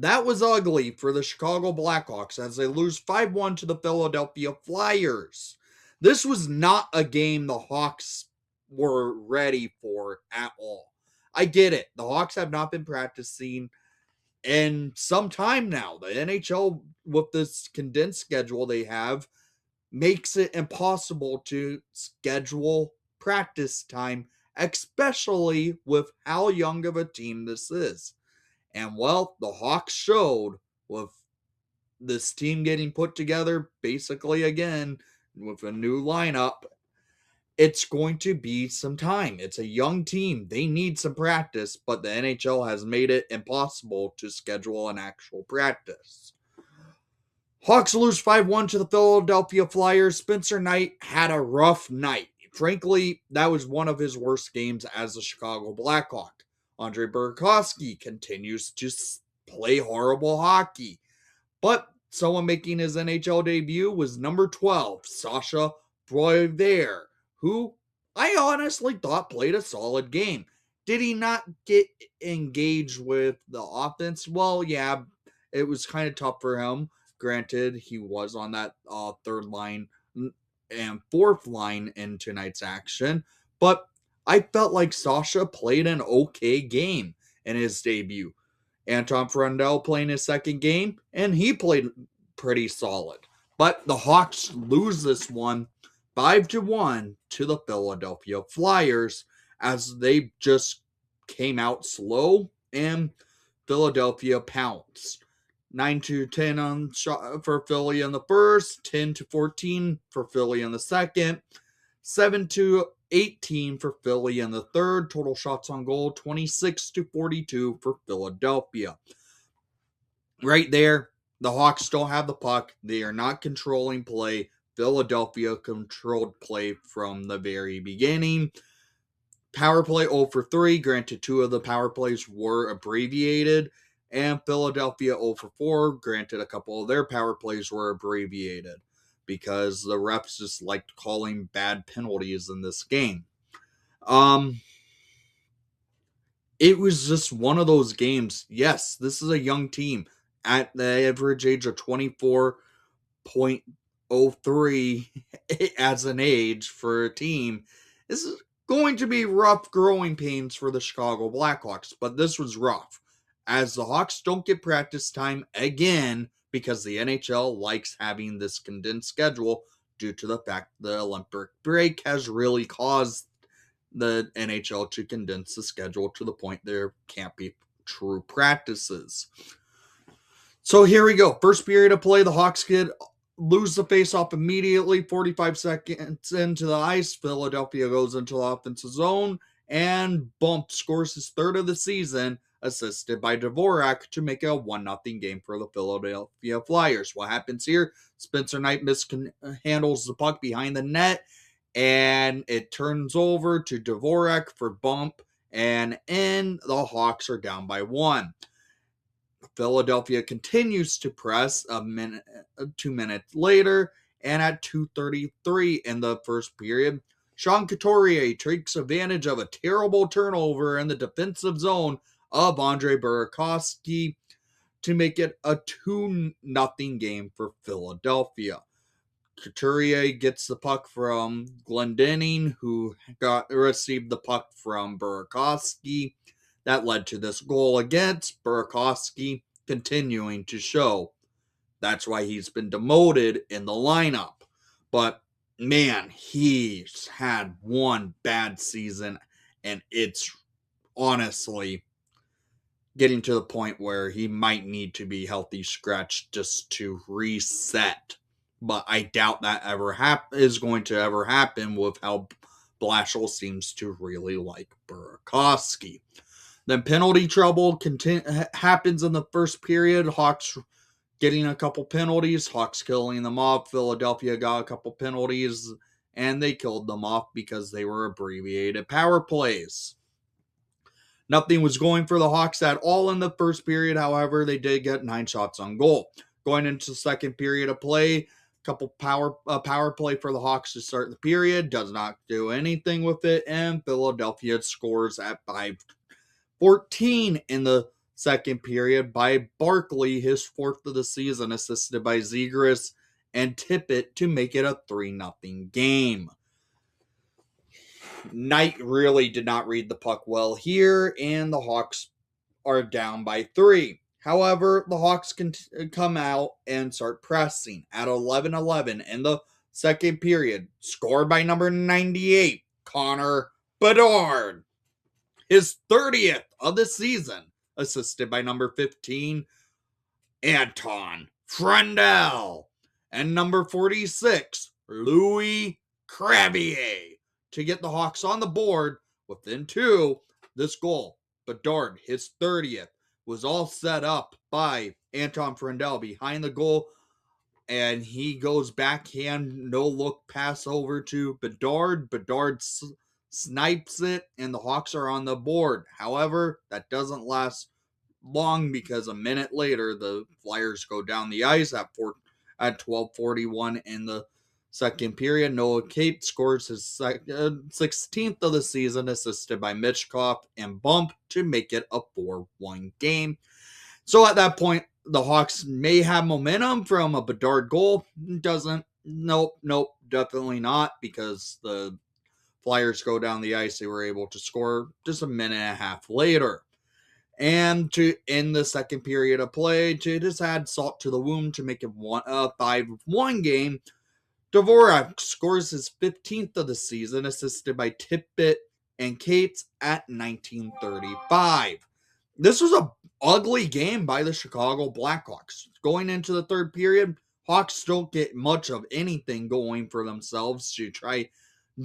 that was ugly for the Chicago Blackhawks as they lose 5-1 to the Philadelphia Flyers. This was not a game the Hawks were ready for at all. I get it. The Hawks have not been practicing in some time now. The NHL, with this condensed schedule they have, makes it impossible to schedule practice time, especially with how young of a team this is. And well, the Hawks showed with this team getting put together basically again with a new lineup. It's going to be some time. It's a young team. They need some practice, but the NHL has made it impossible to schedule an actual practice. Hawks lose 5-1 to the Philadelphia Flyers. Spencer Knight had a rough night. Frankly, that was one of his worst games as a Chicago Blackhawk. Andre Burakovsky continues to play horrible hockey. But someone making his NHL debut was number 12, Sasha Boisvert, who I honestly thought played a solid game. Did he not get engaged with the offense? Well, yeah, it was kind of tough for him. Granted, he was on that third line and fourth line in tonight's action, but I felt like Sasha played an okay game in his debut. Anton Frundell playing his second game, and he played pretty solid. But the Hawks lose this one 5-1 to the Philadelphia Flyers as they just came out slow and Philadelphia pounced. 9-10 on shot for Philly in the first, 10-14 for Philly in the second, 7-18 for Philly in the third. Total shots on goal 26-42 for Philadelphia. Right there, the Hawks don't have the puck. They are not controlling play. Philadelphia controlled play from the very beginning. Power play 0 for 3. Granted, 2 of the power plays were abbreviated. And Philadelphia 0 for 4. Granted, a couple of their power plays were abbreviated because the refs just liked calling bad penalties in this game. It was just one of those games. Yes, this is a young team at the average age of 24.03 as an age for a team. This is going to be rough growing pains for the Chicago Blackhawks, but this was rough as the Hawks don't get practice time again because the NHL likes having this condensed schedule due to the fact the Olympic break has really caused the NHL to condense the schedule to the point there can't be true practices. So here we go. First period of play, the Hawks lose the faceoff immediately. 45 seconds into the ice, Philadelphia goes into the offensive zone, and Bump scores his third of the season, assisted by Dvorak to make it a 1-0 game for the Philadelphia Flyers. What happens here? Spencer Knight mishandles the puck behind the net, and it turns over to Dvorak for Bump, and in the Hawks are down by 1. Philadelphia continues to press 2 minutes later, and at 2:33 in the first period, Sean Couturier takes advantage of a terrible turnover in the defensive zone of Andre Burakovsky to make it a 2-0 game for Philadelphia. Couturier gets the puck from Glendening, who received the puck from Burakovsky. That led to this goal against Burakovsky continuing to show. That's why he's been demoted in the lineup. But man, he's had one bad season, and it's honestly getting to the point where he might need to be healthy scratched just to reset. But I doubt that is going to ever happen with how Blashill seems to really like Burakovsky. Then penalty trouble happens in the first period. Hawks getting a couple penalties. Hawks killing them off. Philadelphia got a couple penalties, and they killed them off because they were abbreviated power plays. Nothing was going for the Hawks at all in the first period. However, they did get 9 shots on goal. Going into the second period of play, couple power play for the Hawks to start the period. Does not do anything with it, and Philadelphia scores at 5:14 in the second period by Barkley, his fourth of the season, assisted by Zegras and Tippett to make it a 3-0 game. Knight really did not read the puck well here, and the Hawks are down by 3. However, the Hawks can come out and start pressing at 11-11 in the second period, scored by number 98, Connor Bedard, his 30th of the season, assisted by number 15, Anton Frendel, and number 46, Louis Krabier, to get the Hawks on the board within 2. This goal, Bedard, his 30th, was all set up by Anton Frendel behind the goal, and he goes backhand, no look pass over to Bedard. Bedard snipes it, and the Hawks are on the board. However, that doesn't last long because a minute later, the Flyers go down the ice at 12:41 in the second period. Noah Cape scores his 16th of the season, assisted by Mitchkov and Bump, to make it a 4-1 game. So at that point, the Hawks may have momentum from a Bedard goal. Doesn't. Nope, definitely not, because the Flyers go down the ice. They were able to score just a minute and a half later. And to end the second period of play, to just add salt to the wound to make it a 5-1 game, Dvorak scores his 15th of the season, assisted by Tippett and Cates at 19:35. This was a ugly game by the Chicago Blackhawks. Going into the third period, Hawks don't get much of anything going for themselves to try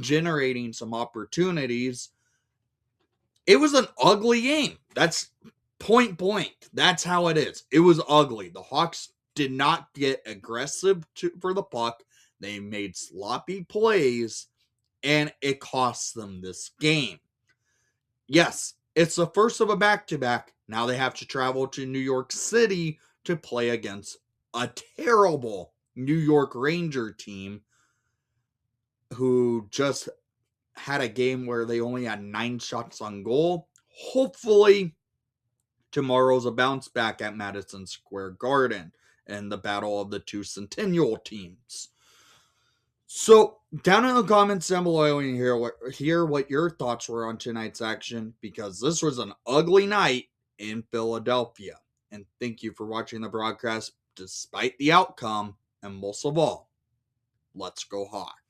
generating some opportunities. It was an ugly game. That's point blank. That's how it is. It was ugly. The Hawks did not get aggressive for the puck. They made sloppy plays, and it cost them this game. Yes, it's the first of a back-to-back. Now they have to travel to New York City to play against a terrible New York Ranger team who just had a game where they only had 9 shots on goal. Hopefully, tomorrow's a bounce back at Madison Square Garden and the battle of the two Centennial teams. So, down in the comments down below, I want to hear what your thoughts were on tonight's action, because this was an ugly night in Philadelphia. And thank you for watching the broadcast despite the outcome, and most of all, let's go Hawks.